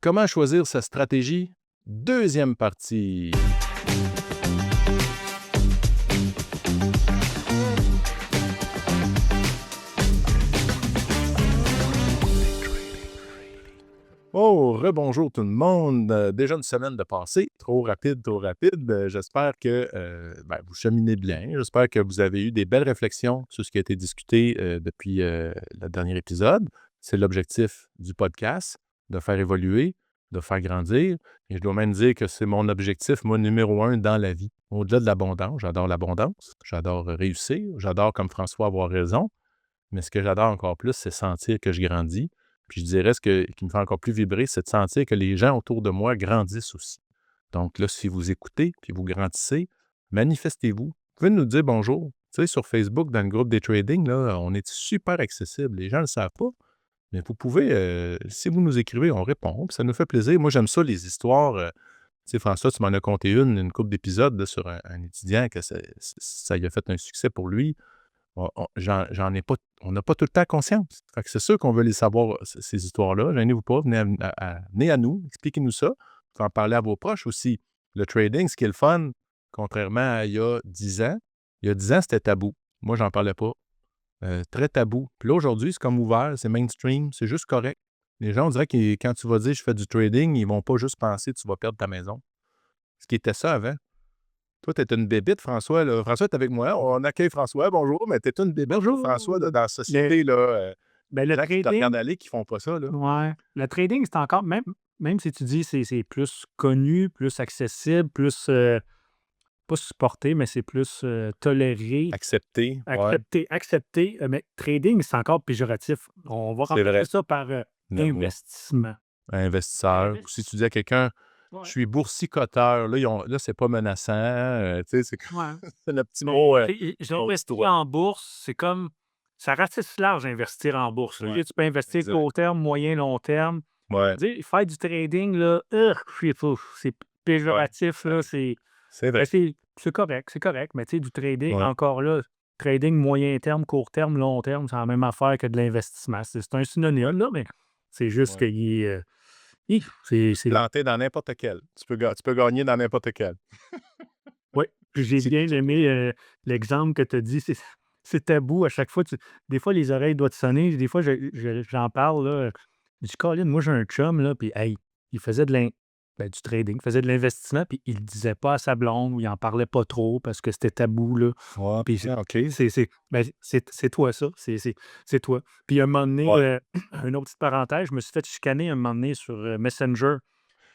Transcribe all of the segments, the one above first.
Comment choisir sa stratégie? Deuxième partie. Oh, rebonjour tout le monde. Déjà une semaine de passée. Trop rapide, trop rapide. J'espère que vous cheminez bien. J'espère que vous avez eu des belles réflexions sur ce qui a été discuté depuis le dernier épisode. C'est l'objectif du podcast, de faire évoluer, de faire grandir. Et je dois même dire que c'est mon objectif, moi, numéro 1 dans la vie. Au-delà de l'abondance, j'adore l'abondance, j'adore réussir, j'adore, comme François, avoir raison. Mais ce que j'adore encore plus, c'est sentir que je grandis. Puis je dirais, qui me fait encore plus vibrer, c'est de sentir que les gens autour de moi grandissent aussi. Donc là, si vous écoutez, puis vous grandissez, manifestez-vous. Vous pouvez nous dire bonjour. Tu sais, sur Facebook, dans le groupe des trading, là, on est super accessible. Les gens ne le savent pas, mais vous pouvez, si vous nous écrivez, on répond, puis ça nous fait plaisir. Moi, j'aime ça, les histoires. Tu sais, François, tu m'en as conté une couple d'épisodes là, sur un étudiant que ça y a fait un succès pour lui. J'en ai pas, on n'a pas tout le temps conscience. Fait que c'est sûr qu'on veut les savoir, ces histoires-là. Gênez-vous pas, venez à nous, expliquez-nous ça. Vous pouvez en parler à vos proches aussi. Le trading, ce qui est le fun, contrairement à il y a 10 ans, il y a 10 ans, c'était tabou. Moi, j'en parlais pas. Très tabou. Puis là, aujourd'hui, c'est comme ouvert, c'est mainstream, c'est juste correct. Les gens, on dirait que quand tu vas dire « je fais du trading », ils vont pas juste penser « tu vas perdre ta maison ». Ce qui était ça avant. Toi, tu es une bébite, François. Là. François est avec moi. On accueille François. Bonjour, mais tu es une bébite, Bonjour. François, là, dans la société. Là, le les gens qui te trading, regardent aller qui font pas ça. Là. ouais, le trading, c'est encore, même si tu dis c'est plus connu, plus accessible, plus, pas supporté, mais c'est plus toléré, Accepter, ouais, accepté, mais trading, c'est encore péjoratif. On va c'est vrai. remplacer ça par Non, investissement. investisseur. Ou si tu dis à quelqu'un, je Ouais. suis boursicoteur, là, là c'est pas menaçant. Tu sais, c'est Ouais. c'est le petit Mais mot. j'investis toi. en bourse, c'est comme, ça ratisse large investir en bourse. Là. Ouais, Tu peux investir exact. court terme, moyen, long terme. Ouais, Faire du trading, là, c'est ouais, péjoratif, là, c'est c'est ben, vrai. c'est correct, mais tu sais, du trading, Ouais, encore là, trading moyen terme, court terme, long terme, c'est la même affaire que de l'investissement. C'est un ouais, synonyme, là, mais c'est juste ouais. qu'il est, c'est Planter dans n'importe quel. Tu peux gagner dans n'importe quel. oui, puis j'ai Si- bien aimé, l'exemple que tu as dit, c'est tabou à chaque fois, des fois les oreilles doivent sonner, des fois j'en parle, là, je dis: «Colin, moi j'ai un chum, là, puis hey, il faisait du trading, il faisait de l'investissement, puis il le disait pas à sa blonde ou il en parlait pas trop parce que c'était tabou, là». Ouais, Puis OK. c'est toi ça, c'est toi. Puis un moment donné, Ouais. une autre petite parenthèse, je me suis fait chicaner un moment donné sur, Messenger.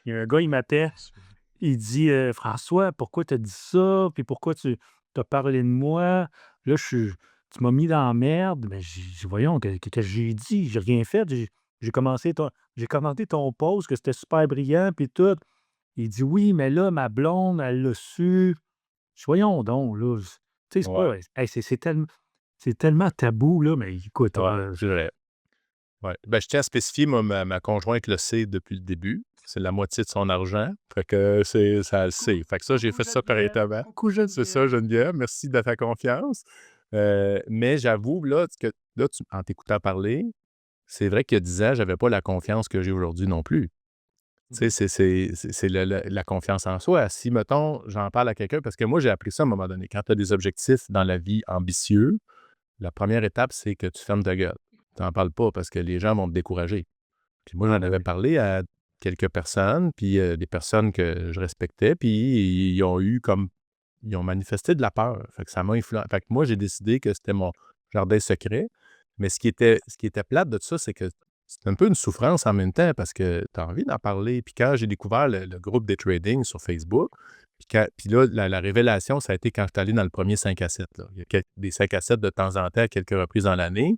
Il y a un gars, il m'appelle, il dit: «François, pourquoi tu as dit ça? Puis pourquoi tu as parlé de moi?» Là, tu m'as mis dans la merde. Mais j'ai dit: «Voyons, que j'ai dit? J'ai rien fait. J'ai commenté ton post, que c'était super brillant puis tout». Il dit: «Oui, mais là, ma blonde, elle l'a su». Je dis: «Voyons donc, là, tu sais, c'est Ouais, pas, hey, c'est tellement tabou, là». Mais écoute, ouais, c'est vrai. Ouais. Ben, je tiens à spécifier, moi, ma conjointe le sait depuis le début. C'est la moitié de son argent. Fait que ça le sait. Fait que ça, j'ai coucou fait ça Geneviève, correctement. coucou C'est ça, Geneviève. Geneviève. Merci de ta confiance. Mais j'avoue, là, que là, en t'écoutant parler, c'est vrai qu'il y a 10 ans, j'avais pas la confiance que j'ai aujourd'hui non plus. Tu sais, Mmh. c'est la confiance en soi. Si, mettons, j'en parle à quelqu'un, parce que moi, j'ai appris ça à un moment donné. Quand tu as des objectifs dans la vie ambitieux, la première étape, c'est que tu fermes ta gueule. Tu n'en parles pas parce que les gens vont te décourager. Puis moi, Ah j'en avais oui. parlé à quelques personnes, puis des personnes que je respectais, puis ils ont manifesté de la peur. Fait que ça m'a influencé. Fait que moi, j'ai décidé que c'était mon jardin secret. Mais ce qui était plate de ça, c'est que c'est un peu une souffrance en même temps parce que tu as envie d'en parler. Puis quand j'ai découvert le groupe des trading sur Facebook, puis là, la révélation, ça a été quand je suis allé dans le premier 5 à 7. Là. Il y a des 5 à 7 de temps en temps, à quelques reprises dans l'année.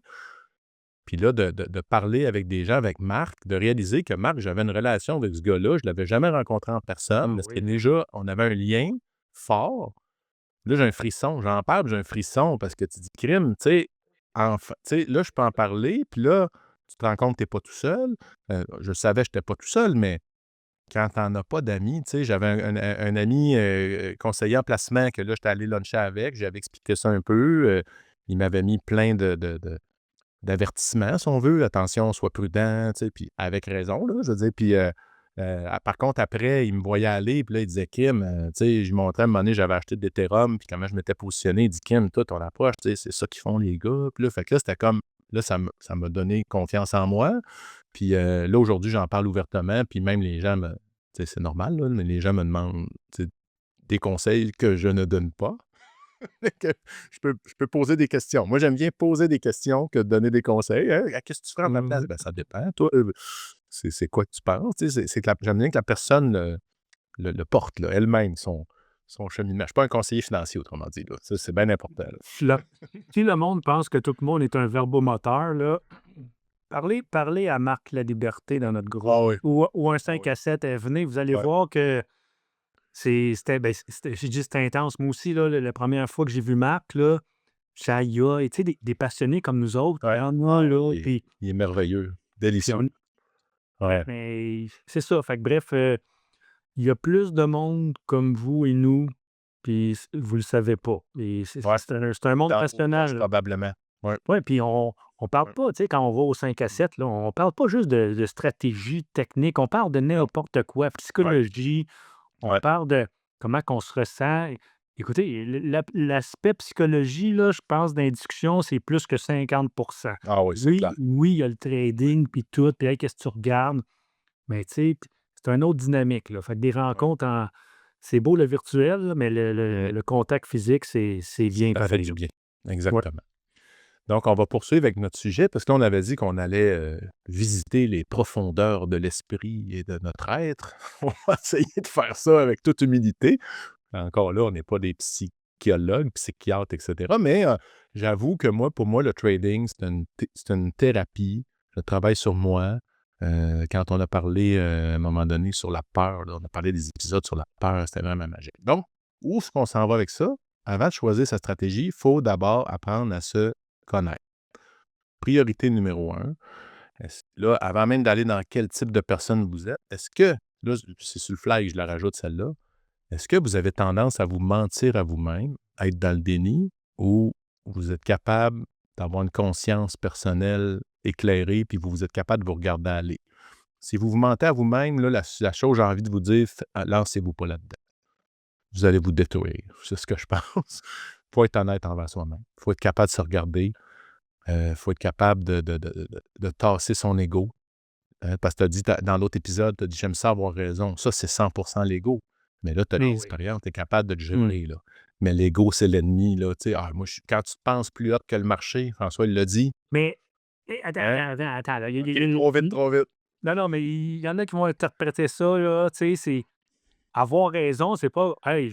Puis là, de parler avec des gens, avec Marc, de réaliser que Marc, j'avais une relation avec ce gars-là, je ne l'avais jamais rencontré en personne, Ah mais oui. déjà, on avait un lien fort. Là, j'ai un frisson, j'en parle, puis j'ai un frisson parce que tu dis: «Crime», tu sais, tu sais, là, je peux en parler, puis là, tu te rends compte que tu n'es pas tout seul. Je savais que je n'étais pas tout seul, mais quand tu n'en as pas d'amis, tu sais, j'avais un ami, conseiller en placement que là, j'étais allé luncher avec, j'avais expliqué ça un peu, il m'avait mis plein d'avertissements, si on veut. Attention, sois prudent, tu sais, puis avec raison, là, je veux dire. Puis Par contre, après, il me voyait aller, puis là, il disait, Kim, tu sais, je lui montrais à un moment donné, j'avais acheté de l'Ethereum, puis comment je m'étais positionné. Il dit, Kim, toi, ton approche, tu sais, c'est ça qu'ils font les gars. Puis là, fait que là, c'était comme, là, ça m'a donné confiance en moi. Puis là, aujourd'hui, j'en parle ouvertement, puis même les gens tu sais, c'est normal, là, mais les gens me demandent tu sais, des conseils que je ne donne pas. Que je peux poser des questions. Moi, j'aime bien poser des questions que de donner des conseils. Hein, qu'est-ce que tu ferais à ma place? Ben, ça dépend. Toi, c'est quoi que tu penses? Tu sais, c'est que j'aime bien que la personne le porte, là, elle-même, son cheminement. Je ne suis pas un conseiller financier, autrement dit. Là. Ça, c'est bien important. Là. Si le monde pense que tout le monde est un verbomoteur, là, parlez à Marc Laliberté dans notre groupe Ah oui. ou un Ah 5 oui. à 7 est venez, vous allez Ouais. voir que j'ai dit c'était intense. Moi aussi, là, la première fois que j'ai vu Marc, là, j'ai dit, aïe, aïe, tu sais, des passionnés comme nous autres, Ouais. il y en a, là, puis Il est merveilleux, puis délicieux. Ouais. mais c'est ça. Fait que bref, il y a plus de monde comme vous et nous, puis vous le savez pas. Et Ouais. c'est un monde Dans vos passionnant, proches, là. probablement. Ouais. Ouais, puis on parle Ouais. pas, tu sais, quand on va au 5 à 7, là, on parle pas juste de stratégie technique, on parle de Non. n'importe quoi, Ouais. psychologie, on Ouais. parle de comment qu'on se ressent. Écoutez, l'aspect psychologie, là, je pense, dans les discussions, c'est plus que 50. Ah oui, c'est clair. Oui, il y a le trading, puis tout, puis hey, qu'est-ce que tu regardes? Mais tu sais, c'est une autre dynamique, là. Fait que des Ouais. rencontres c'est beau le virtuel, là, mais le contact physique, c'est bien Ça fait pareil, du là. bien. Ouais. Exactement. Donc, on va poursuivre avec notre sujet parce que là, on avait dit qu'on allait visiter les profondeurs de l'esprit et de notre être. On va essayer de faire ça avec toute humilité. Encore là, on n'est pas des psychologues, psychiatres, etc. Mais j'avoue que moi, pour moi, le trading, c'est une thérapie. Je travaille sur moi. Quand on a parlé à un moment donné sur la peur, là, on a parlé des épisodes sur la peur, c'était vraiment magique. Donc, où est-ce qu'on s'en va avec ça? Avant de choisir sa stratégie, il faut d'abord apprendre à se connaître. Priorité numéro un. Là, avant même d'aller dans quel type de personne vous êtes, est-ce que, là, c'est sur le fly que je la rajoute celle-là, est-ce que vous avez tendance à vous mentir à vous-même, à être dans le déni, ou vous êtes capable d'avoir une conscience personnelle éclairée, puis vous êtes capable de vous regarder aller? Si vous vous mentez à vous-même, là, la chose, j'ai envie de vous dire, lancez-vous pas là-dedans. Vous allez vous détruire. C'est ce que je pense. Il faut être honnête envers soi-même. Il faut être capable de se regarder. Il faut être capable de tasser son ego. Parce que tu as dit dans l'autre épisode, tu as dit j'aime ça avoir raison. Ça, c'est 100% l'ego. Mais là, tu as Ah oui. l'expérience, tu es capable de le Mmh. gérer. Là. Mais l'ego, c'est l'ennemi. Là, tu sais. Moi, quand tu te penses plus hot que le marché, François, il l'a dit. Mais Hein? attends, là, il OK, y a trop vite, trop vite. non, non, mais il y en a qui vont interpréter ça, là, tu sais, c'est avoir raison, c'est pas: «Hey,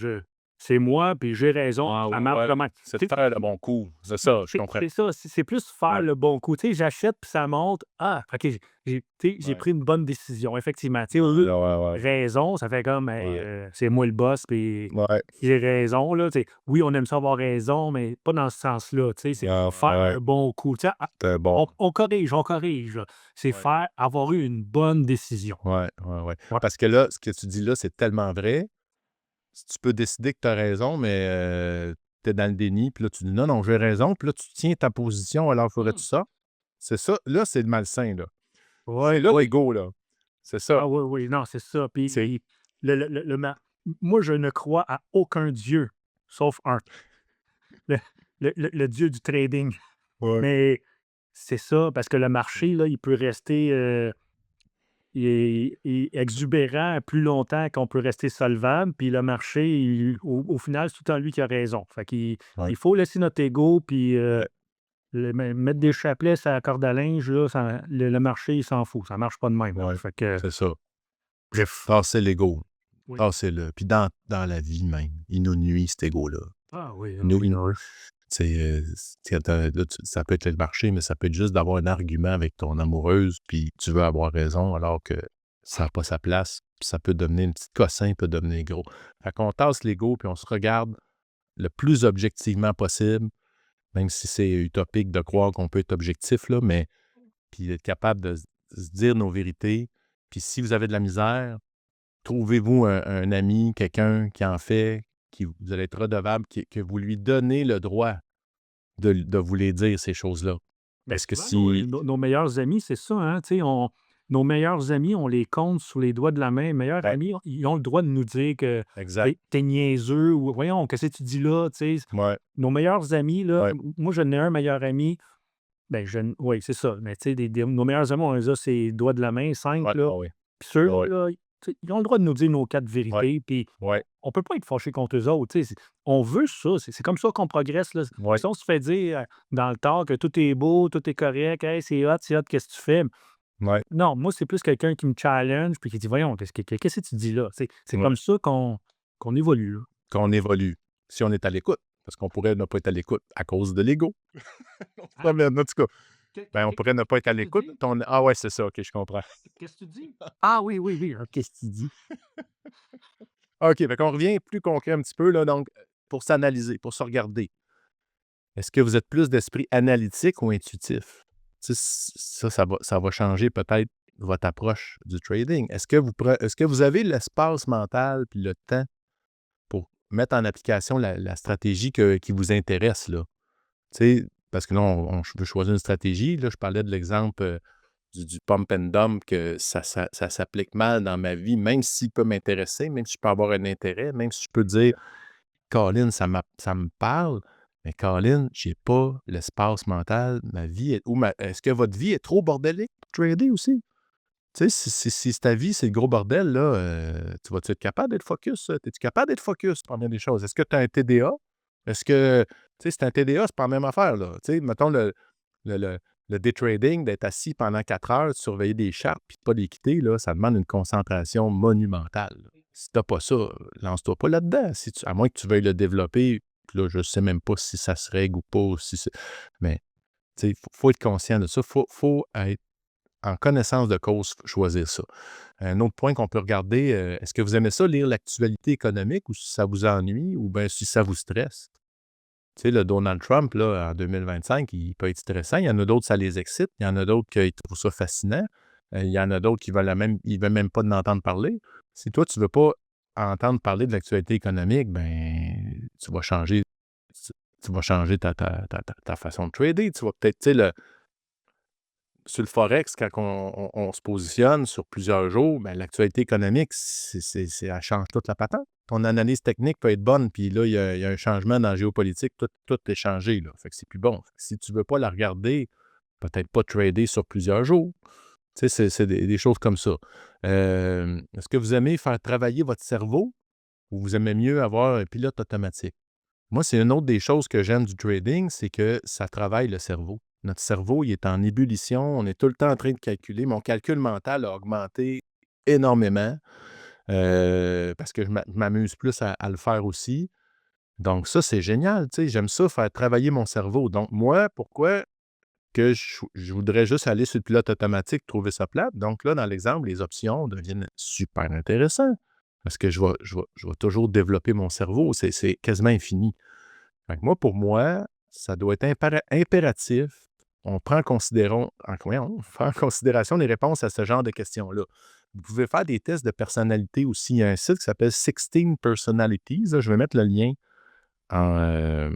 c'est moi, puis j'ai raison, Ah ça ouais, marche ouais. de même». C'est de faire le bon coup. C'est ça, je comprends. C'est ça, c'est plus faire Ouais, le bon coup. Tu sais, j'achète puis ça monte. Ah, OK, j'ai ouais. pris une bonne décision, effectivement. Tu sais, au lieu Ouais, ouais, raison, ça fait comme, hey, ouais. c'est moi le boss puis Ouais. j'ai raison, là. Tu sais, oui, on aime ça avoir raison, mais pas dans ce sens-là. Tu sais, c'est Ah, faire ouais. un bon coup. Tu sais, C'était bon. on corrige, on corrige, là. C'est Ouais. avoir eu une bonne décision. Ouais, ouais, ouais. Ouais. Parce que là, ce que tu dis là, c'est tellement vrai. Si tu peux décider que tu as raison, mais tu es dans le déni, puis là, tu dis non, non, j'ai raison, puis là, tu tiens ta position, alors Mmh. ferais-tu ça? C'est ça. Là, c'est le malsain, là. C'est Ouais, là oui. l'ego, là. C'est ça. Ah oui, oui, non, c'est ça. C'est Puis moi, je ne crois à aucun dieu, sauf un, le le dieu du trading. ouais. Mais c'est ça, parce que le marché, là, il peut rester, exubérant plus longtemps qu'on peut rester solvable, puis le marché, au final, c'est tout le temps lui qui a raison. Fait qu'il Ouais. il faut laisser notre ego, puis Ouais. mettre des chapelets sur la corde à linge, là, le marché, il s'en fout. Ça marche pas de même, là. Ouais. Fait que, C'est ça. bref. Tassez l'ego. Oui. Tassez-le. Puis dans la vie même, il nous nuit, cet ego-là. Ah oui, ah Nous, oui, ah oui. ça peut être le marché, mais ça peut être juste d'avoir un argument avec ton amoureuse, puis tu veux avoir raison, alors que ça n'a pas sa place. Puis ça peut devenir une petite cossin, peut devenir gros. Fait qu'on tasse l'ego, puis on se regarde le plus objectivement possible, même si c'est utopique de croire qu'on peut être objectif, là, mais puis être capable de se dire nos vérités. Puis si vous avez de la misère, trouvez-vous un ami, quelqu'un qui en fait, qui vous allez être redevable, que vous lui donnez le droit de vous les dire, ces choses-là. Mais Parce que souvent, nos si nos nos meilleurs amis, c'est ça, hein, tu sais, nos meilleurs amis, on les compte sur les doigts de la main. Meilleurs Ben, amis, ils ont le droit de nous dire que exact. hey, t'es niaiseux ou voyons, qu'est-ce que tu dis là, tu sais. Ouais, Nos meilleurs amis, là, ouais, moi, j'en ai un meilleur ami, ben, oui, c'est ça. Mais tu sais, nos meilleurs amis, on les a ces doigts de la main, 5, ouais, là. ouais, ouais, Puis ceux-là, ouais, là, tu sais, ils ont le droit de nous dire nos 4 ouais, vérités, puis ouais, on peut pas être fâché contre eux autres, tu sais. On veut ça, c'est comme ça qu'on progresse, là. ouais, Si on se fait dire, dans le tard que tout est beau, tout est correct, «Hey, c'est hot, qu'est-ce que tu fais?» ouais, Non, moi, c'est plus quelqu'un qui me challenge puis qui dit: «Voyons, qu'est-ce que tu dis là?» Tu sais, c'est ouais, comme ça qu'on évolue, là. qu'on évolue, si on est à l'écoute, parce qu'on pourrait ne pas être à l'écoute à cause de l'ego. Hein? En tout cas, ben, on pourrait ne pas être à Qu'est-ce que tu l'écoute. dis? Ah ouais, c'est ça, OK, je comprends. Qu'est-ce que tu dis? Ah oui, oui, oui, qu'est-ce que tu dis? OK, fait qu'on revient plus concret un petit peu, là, donc, pour s'analyser, pour se regarder. Est-ce que vous êtes plus d'esprit analytique ou intuitif? Tu sais, ça va changer peut-être votre approche du trading. Est-ce que vous avez l'espace mental puis le temps pour mettre en application la stratégie qui vous intéresse, là? Tu sais, parce que là, on veut choisir une stratégie. Là, je parlais de l'exemple du pump and dump, que ça s'applique mal dans ma vie, même s'il peut m'intéresser, même si je peux avoir un intérêt, même si je peux dire Colin, ça me parle, mais Colin, j'ai pas l'espace mental. Ma vie est. Est-ce que votre vie est trop bordélique pour trader aussi? Tu sais, si ta vie, c'est le gros bordel, là, tu vas-tu être capable d'être focus? Es-tu capable d'être focus, première des choses? Est-ce que tu as un TDA? Est-ce que, tu sais, si tu as un TDA, c'est pas la même affaire, là. Tu sais, mettons le, le, le day trading, d'être assis pendant 4 heures, de surveiller des chartes puis de pas les quitter, là, ça demande une concentration monumentale, là. Si tu n'as pas ça, lance-toi pas là-dedans. À moins que tu veuilles le développer, puis là, je ne sais même pas si ça se règle ou pas. Mais tu sais, il faut être conscient de ça. Faut être en connaissance de cause, choisir ça. Un autre point qu'on peut regarder, est-ce que vous aimez ça, lire l'actualité économique, ou si ça vous ennuie, ou bien si ça vous stresse? Tu sais, le Donald Trump, là, en 2025, il peut être stressant. Il y en a d'autres, ça les excite. Il y en a d'autres qui trouvent ça fascinant. Il y en a d'autres qui veulent même pas d'entendre parler. Si toi, tu veux pas entendre parler de l'actualité économique, ben, tu vas changer ta façon de trader. Tu vas peut-être, tu sais, sur le Forex, quand on se positionne sur plusieurs jours, ben, l'actualité économique, elle change toute la patente. Ton analyse technique peut être bonne, puis là, il y a un changement dans la géopolitique, tout est changé, là. Fait que c'est plus bon. Fait que si tu ne veux pas la regarder, peut-être pas trader sur plusieurs jours. Tu sais, c'est des choses comme ça. Est-ce que vous aimez faire travailler votre cerveau, ou vous aimez mieux avoir un pilote automatique? Moi, c'est une autre des choses que j'aime du trading, c'est que ça travaille le cerveau. Notre cerveau, il est en ébullition, on est tout le temps en train de calculer. Mon calcul mental a augmenté énormément, parce que je m'amuse plus à le faire aussi. Donc ça, c'est génial, tu sais, j'aime ça, faire travailler mon cerveau. Donc moi, pourquoi que je voudrais juste aller sur le pilote automatique, trouver ça plate? Donc là, dans l'exemple, les options deviennent super intéressantes, parce que je vais toujours développer mon cerveau, c'est quasiment infini. Fait que moi, pour moi, ça doit être impératif. On prend on prend en considération les réponses à ce genre de questions-là. Vous pouvez faire des tests de personnalité aussi. Il y a un site qui s'appelle 16 Personalities, là. Je vais mettre le lien en,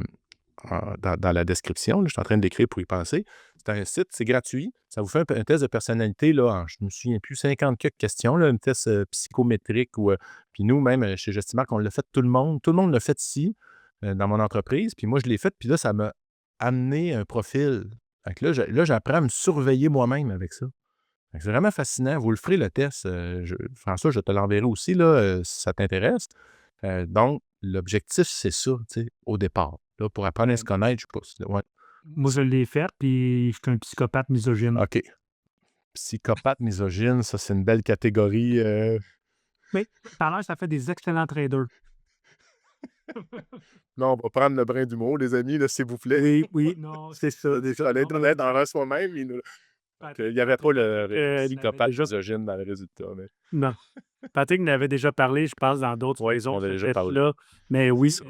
dans la description, là. Je suis en train d'écrire pour y penser. C'est un site, c'est gratuit. Ça vous fait un test de personnalité, là, je ne me souviens plus, 50 quelques questions, là, un test psychométrique. Puis nous, même chez Gestimark, on l'a fait tout le monde. Tout le monde l'a fait ici, dans mon entreprise. Puis moi, je l'ai fait. Puis là, ça m'a amené un profil. Fait que là, j'apprends à me surveiller moi-même avec ça. Fait que c'est vraiment fascinant. Vous le ferez, le test. François, je te l'enverrai aussi, là, si ça t'intéresse. Donc, l'objectif, c'est ça, tu sais, au départ. Là, pour apprendre à se connaître, je sais pas ouais. Moi, je l'ai fait, puis je suis un psychopathe misogyne. OK. Psychopathe misogyne, ça, c'est une belle catégorie. Mais par l'air, ça fait des excellents traders. Non, on va prendre le brin d'humour, les amis, là, s'il vous plaît. Oui, oui, non, c'est ça. Déjà, l'Internet en reste soi-même. Il n'y avait pas le Il avait psychopathe déjà misogyne dans le résultat. Mais... non. Patrick n'avait déjà parlé, je pense, dans d'autres Oui, saisons, on a ce déjà parlé. test-là. Mais oui, Ça.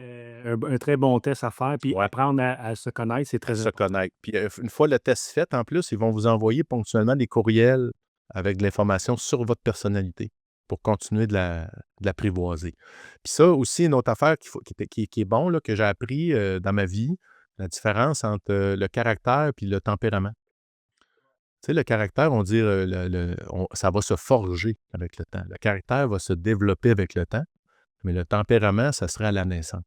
un très bon test à faire, puis Ouais. apprendre à se connaître, c'est À très se important. connaître. Puis une fois le test fait, en plus, ils vont vous envoyer ponctuellement des courriels avec de l'information sur votre personnalité pour continuer de l'apprivoiser. Puis ça aussi, une autre affaire qui est bon, là, que j'ai appris dans ma vie, la différence entre le caractère et le tempérament. sais, le caractère, on dit, ça va se forger avec le temps. Le caractère va se développer avec le temps, mais le tempérament, ça serait à la naissance.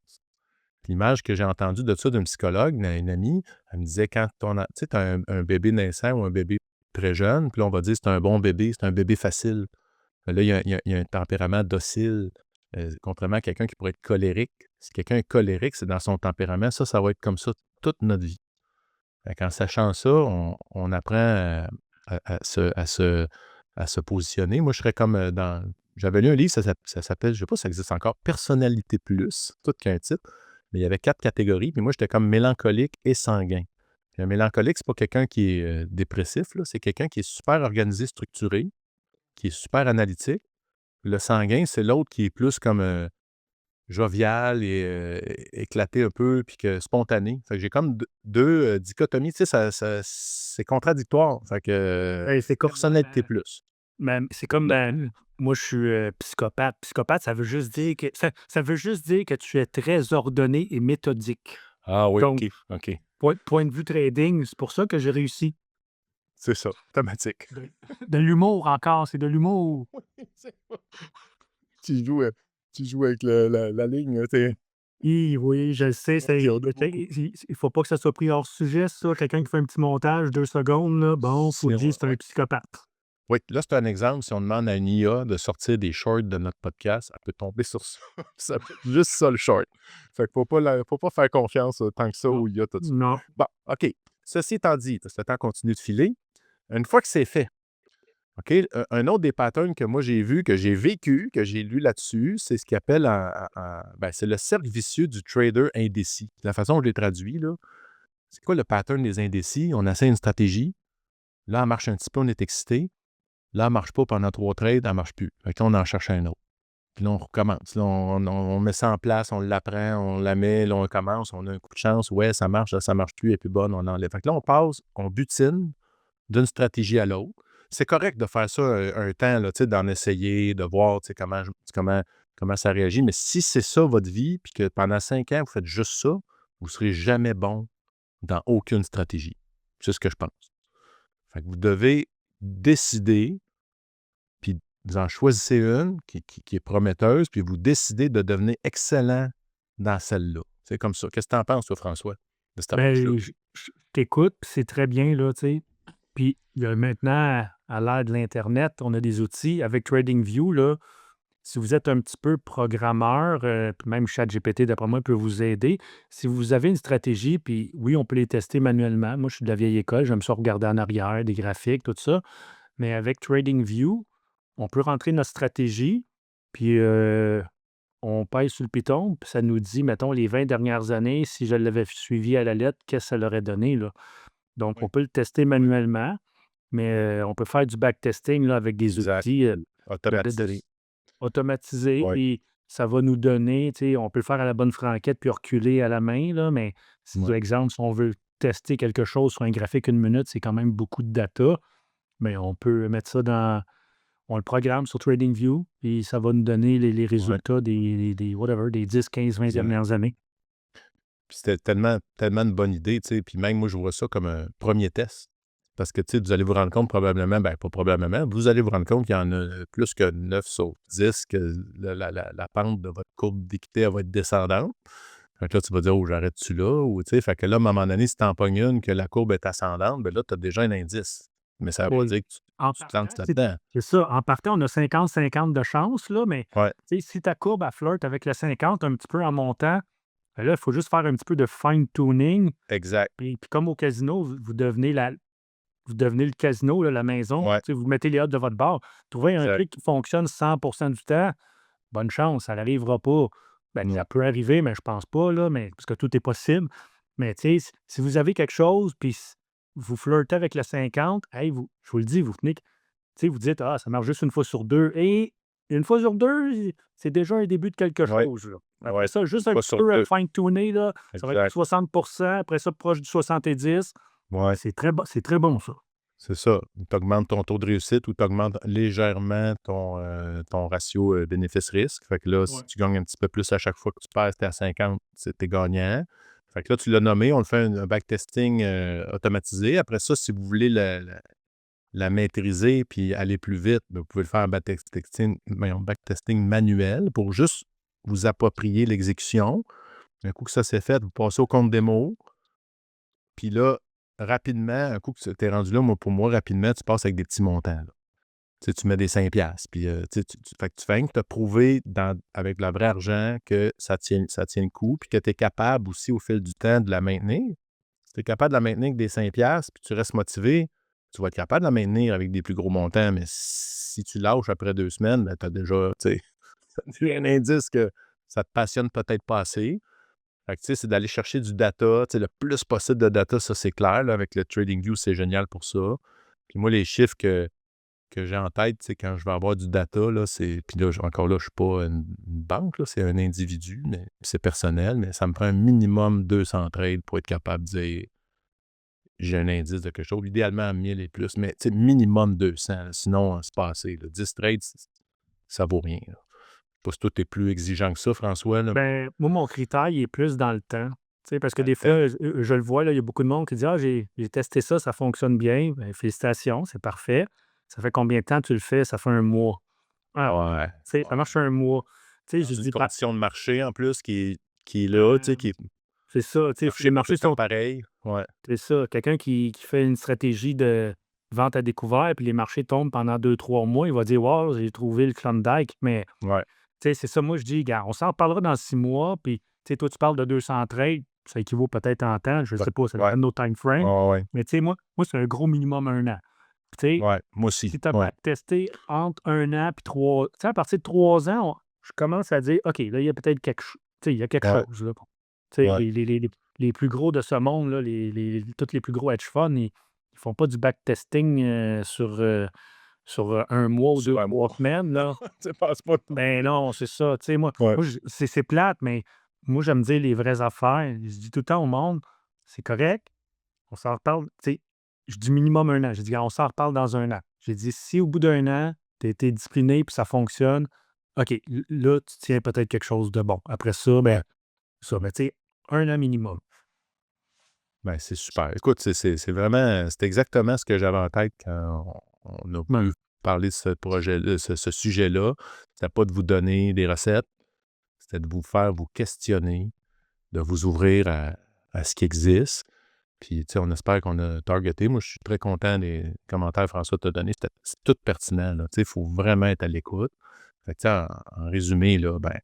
L'image que j'ai entendue de ça d'une psychologue, une amie, elle me disait quand tu sais, as un bébé naissant ou un bébé très jeune, puis là, on va dire c'est un bon bébé, c'est un bébé facile. Là, il y a un tempérament docile, contrairement à quelqu'un qui pourrait être colérique. Si quelqu'un est colérique, c'est dans son tempérament, ça va être comme ça toute notre vie. Fait qu'en sachant ça, on apprend à se positionner. Moi, je serais comme j'avais lu un livre, ça s'appelle, je ne sais pas si ça existe encore, Personnalité plus, tout qu'un titre, mais il y avait 4 catégories, puis moi, j'étais comme mélancolique et sanguin. Puis un mélancolique, c'est pas quelqu'un qui est dépressif, là, c'est quelqu'un qui est super organisé, structuré, qui est super analytique. Le sanguin, c'est l'autre qui est plus comme jovial et éclaté un peu, puis que spontané. Fait que j'ai comme deux dichotomies, tu sais, c'est contradictoire. Fait que Hey, c'est comme personnalité plus. c'est comme moi, je suis psychopathe. Psychopathe, ça veut juste dire que ça veut juste dire que tu es très ordonné et méthodique. Ah oui, Donc, OK. point de vue trading, c'est pour ça que j'ai réussi. C'est ça, automatique. De l'humour encore, c'est de l'humour. Tu joues, tu joues avec la ligne, tu Oui, oui, je le sais, Qui a beaucoup. il faut pas que ça soit pris hors sujet, ça. Quelqu'un qui fait un petit montage, 2 secondes, là, bon, faut C'est dire c'est un ouais. psychopathe. Oui, là, c'est un exemple. Si on demande à une IA de sortir des shorts de notre podcast, elle peut tomber sur ça. Ça peut être juste ça, le short. Fait qu'il faut pas faire confiance tant que ça Non, aux IA, tout ça. non. Bon, OK. Ceci étant dit, parce que le temps continue de filer, une fois que c'est fait, OK, un autre des patterns que moi j'ai vu, que j'ai vécu, que j'ai lu là-dessus, c'est ce qu'il appelle c'est le cercle vicieux du trader indécis. La façon dont je l'ai traduit, là, c'est quoi le pattern des indécis? On essaie une stratégie, là, elle marche un petit peu, on est excité. Là, elle ne marche pas pendant 3 trades, elle ne marche plus. Fait que là, on en cherche un autre. Puis là, on recommence. Là, on met ça en place, on l'apprend, on la met, là, on commence, on a un coup de chance. Ouais, ça marche, là, ça ne marche plus, elle n'est plus bonne, on enlève. Fait que là, on passe, on butine d'une stratégie à l'autre. C'est correct de faire ça un temps, là, tu sais, d'en essayer, de voir tu sais, comment ça réagit. Mais si c'est ça votre vie, puis que pendant 5 ans, vous faites juste ça, vous ne serez jamais bon dans aucune stratégie. C'est ce que je pense. Fait que vous devez décider puis vous en choisissez une qui est prometteuse, puis vous décidez de devenir excellent dans celle-là. C'est comme ça. Qu'est-ce que tu en penses, toi, François, de cette approche-là? Ben, je t'écoute, puis c'est très bien, là, tu sais. Puis il y a maintenant, à l'ère de l'internet, on a des outils avec TradingView, là. Si vous êtes un petit peu programmeur, puis même ChatGPT, d'après moi, peut vous aider. Si vous avez une stratégie, puis oui, on peut les tester manuellement. Moi, je suis de la vieille école, j'aime ça regarder en arrière, des graphiques, tout ça. Mais avec TradingView, on peut rentrer notre stratégie, puis on pèse sur le piton, puis ça nous dit, mettons, les 20 dernières années, si je l'avais suivi à la lettre, qu'est-ce que ça l'aurait donné, là. Donc, Oui, on peut le tester manuellement, mais on peut faire du backtesting là, avec des exact. outils de Automatisé. automatisés, Oui, puis ça va nous donner, tu sais, on peut le faire à la bonne franquette puis reculer à la main, là, mais si, oui, par exemple, si on veut tester quelque chose sur un graphique 1 minute, c'est quand même beaucoup de data, mais on peut mettre ça on le programme sur TradingView, puis ça va nous donner les oui, résultats des whatever, des 10, 15, 20 exact. dernières années. Puis c'était tellement, tellement une bonne idée, tu sais. Puis même moi, je vois ça comme un premier test. Parce que, tu sais, vous allez vous rendre compte probablement, ben pas probablement, vous allez vous rendre compte qu'il y en a plus que 9 sur 10 que la pente de votre courbe d'équité, elle va être descendante. Fait que là, tu vas dire: «Oh, j'arrête-tu là?» Ou tu sais, fait que là, à un moment donné, si tu en pognes une que la courbe est ascendante, ben là, tu as déjà un indice. Mais ça veut pas Oui. dire que En tu te partant, lances là-dedans. c'est ça. En partant, on a 50-50 de chance, là, mais Ouais, tu sais, si ta courbe, elle flirte avec le 50 un petit peu en montant, ben là, il faut juste faire un petit peu de fine tuning. exact. Puis comme au casino, vous devenez le casino, là, la maison. Ouais, Tu sais, vous mettez les odds de votre bord. Trouvez un exact. truc qui fonctionne 100 du temps, bonne chance, ça n'arrivera pas. Ben, Non. ça peut arriver, mais je pense pas, là, mais parce que tout est possible. Mais tu sais, si vous avez quelque chose, puis vous flirtez avec le 50, hey, je vous le dis, vous tenez, tu sais, vous dites: «Ah, ça marche juste une fois sur 2 et une fois sur 2 c'est déjà un début de quelque Ouais, chose, là. Après ouais, ça, juste un pas petit sur peu, 2. fine tuner, là, ça va être Exact. 60, après ça, proche du 70. Ouais. C'est très bon, ça. C'est ça. Tu augmentes ton taux de réussite ou tu augmentes légèrement ton ratio bénéfice-risque. Fait que là, si Ouais. tu gagnes un petit peu plus à chaque fois que tu passes, tu es à 50, tu gagnant. Fait que là, tu l'as nommé, on le fait un backtesting automatisé. Après ça, si vous voulez la maîtriser puis aller plus vite, ben, vous pouvez le faire en backtesting manuel pour juste vous approprier l'exécution. Un coup que ça c'est fait, vous passez au compte démo. Puis là, rapidement, un coup que tu es rendu là, pour moi, rapidement, tu passes avec des petits montants. Là. Tu mets des 5$. Puis, fait que tu fais rien que te prouver avec le vrai argent que ça tient le coup, puis que tu es capable aussi au fil du temps de la maintenir. Si tu es capable de la maintenir avec des 5$, puis tu restes motivé, tu vas être capable de la maintenir avec des plus gros montants. Mais si tu lâches après 2 semaines, ben, tu as déjà un indice que ça te passionne peut-être pas assez. Fait que, c'est d'aller chercher du data, le plus possible de data, ça c'est clair. Là, avec le TradingView, c'est génial pour ça. Puis moi, les chiffres que j'ai en tête, quand je vais avoir du data, là, c'est. Puis là, encore là, je ne suis pas une banque, là, c'est un individu, mais c'est personnel, mais ça me prend un minimum 200 trades pour être capable de dire j'ai un indice de quelque chose. Idéalement, 1000 et plus, mais minimum 200. Là, sinon, c'est pas assez. Là. 10 trades, ça vaut rien. Là. Je sais pas si toi, tu es plus exigeant que ça, François. Là. Ben, moi, mon critère, il est plus dans le temps. Tu sais, parce que Dans le des temps. fois, je le vois, là, il y a beaucoup de monde qui dit: «Ah, j'ai testé ça fonctionne bien». Ben, félicitations, c'est parfait. Ça fait combien de temps tu le fais? Ça fait un mois. Ah, Ouais. tu sais, ça marche un mois. Tu sais, Dans je une dis pas condition de marché, en plus, qui est là, qui est c'est ça, tu sais, marché les pas tout marchés le temps sont pareil. Ouais, c'est ça. Quelqu'un qui fait une stratégie de vente à découvert, puis les marchés tombent pendant 2 3 mois, il va dire: «Wow, j'ai trouvé le Klondike», mais ouais, tu sais, c'est ça, moi je dis: «Gars, on s'en reparlera dans 6 mois», puis tu sais, toi, tu parles de 200 trades, ça équivaut peut-être en temps, je ne ouais, sais pas, ça ouais, dépend de nos time frames, ouais, ouais, mais tu sais, moi, c'est un gros minimum un an. Puis tu sais, ouais, moi aussi, si tu as ouais, testé entre un an puis 3 tu sais, à partir de 3 ans, je commence à dire: «OK, là, il y a peut-être quelque chose tu sais, il y a quelque ouais, chose, là». Tu sais, ouais, les plus gros de ce monde, là, tous les plus gros hedge funds, ils font pas du backtesting, sur 1 mois ou sur deux un trois mois. semaines, là. Tu passes pas le Ben non, c'est ça. Tu sais, moi ouais, moi, je c'est plate, mais moi, j'aime dire les vraies affaires. Je dis tout le temps au monde: «C'est correct, on s'en reparle», tu sais, je dis minimum un an. J'ai dit: «On s'en reparle dans un an». J'ai dit: «Si au bout d'un an, tu as été discipliné puis ça fonctionne, OK, là, tu tiens peut-être quelque chose de bon. Après ça, ben, ouais. ça, mais tu sais, un an minimum». Ben, c'est super. Écoute, c'est vraiment c'est exactement ce que j'avais en tête quand on a Ouais. pu parler de ce projet ce sujet-là. C'était pas de vous donner des recettes, c'était de vous faire vous questionner, de vous ouvrir à ce qui existe. Puis, on espère qu'on a targeté. Moi, je suis très content des commentaires que François t'a donnés. C'est tout pertinent, là. Il faut vraiment être à l'écoute. Fait que, en résumé, là, ben,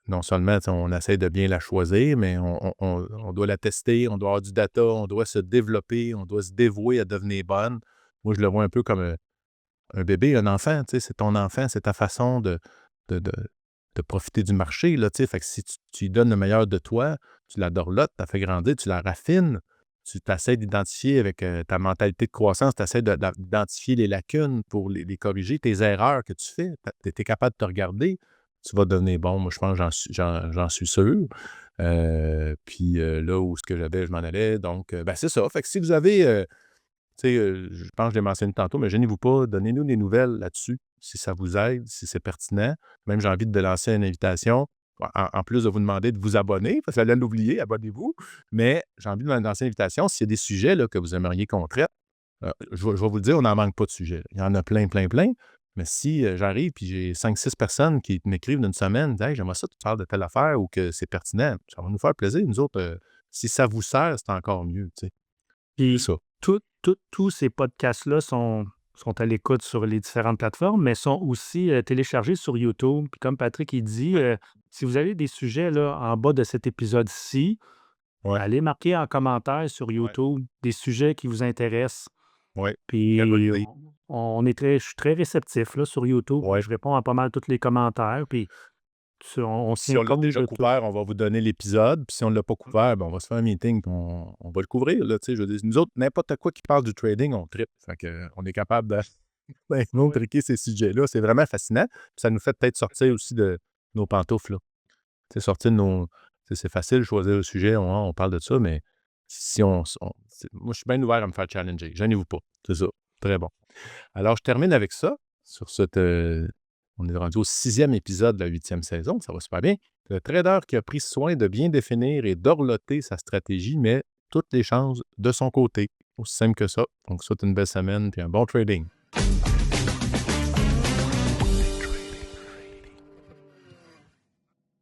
non seulement, on essaie de bien la choisir, mais on doit la tester, on doit avoir du data, on doit se développer, on doit se dévouer à devenir bonne. Moi, je le vois un peu comme un bébé, un enfant, c'est ton enfant, c'est ta façon de de de profiter du marché, là, fait que si tu lui donnes le meilleur de toi, tu la dorlotes, tu la fais grandir, tu la raffines, tu essaies d'identifier avec, ta mentalité de croissance, tu essaies d'identifier les lacunes pour les corriger, tes erreurs que tu fais. Tu es capable de te regarder, tu vas devenir bon. Moi, je pense, j'en suis sûr. Puis, là où ce que j'avais, je m'en allais, donc, ben, c'est ça. Fait que si vous avez, je pense que je l'ai mentionné tantôt, mais gênez-vous pas, donnez-nous des nouvelles là-dessus, si ça vous aide, si c'est pertinent. Même, j'ai envie de lancer une invitation, en plus de vous demander de vous abonner, parce que j'allais l'oublier, abonnez-vous. Mais j'ai envie de lancer une invitation, s'il y a des sujets là, que vous aimeriez qu'on traite, je vais vous le dire, on n'en manque pas de sujets. Il y en a plein, plein, plein. Mais si j'arrive et j'ai 5 6 personnes qui m'écrivent d'une semaine, hey, j'aimerais ça que tu parles de telle affaire ou que c'est pertinent, ça va nous faire plaisir. Nous autres, si ça vous sert, c'est encore mieux. C'est Puis ça. tous ces podcasts-là sont à l'écoute sur les différentes plateformes, mais sont aussi, téléchargés sur YouTube. Puis comme Patrick il dit, si vous avez des sujets là, en bas de cet épisode-ci, Ouais, allez marquer en commentaire sur ouais, YouTube des sujets qui vous intéressent. ouais. Très bonne Puis idée. je suis très réceptif là, sur YouTube. Ouais. Je réponds à pas mal tous les commentaires, puis on Si tient on l'a compte déjà de tout. couvert, on va vous donner l'épisode. Puis si on ne l'a pas couvert, ben, on va se faire un meeting puis on va le couvrir. Là, je veux dire, nous autres, n'importe quoi qui parle du trading, on tripe. Fait que, on est capable de nous Oui. triquer ces sujets-là. C'est vraiment fascinant. Puis ça nous fait peut-être sortir aussi de nos pantoufles. Là. Sortir de nos. C'est facile de choisir le sujet, on parle de ça, mais si moi, je suis bien ouvert à me faire challenger. Gênez-vous pas. C'est ça. Très bon. Alors, je termine avec ça, sur cette, on est rendu au 6e épisode de la 8e saison, ça va super bien. Le trader qui a pris soin de bien définir et d'orloter sa stratégie met toutes les chances de son côté. Aussi simple que ça. Donc, souhaite une belle semaine et un bon trading.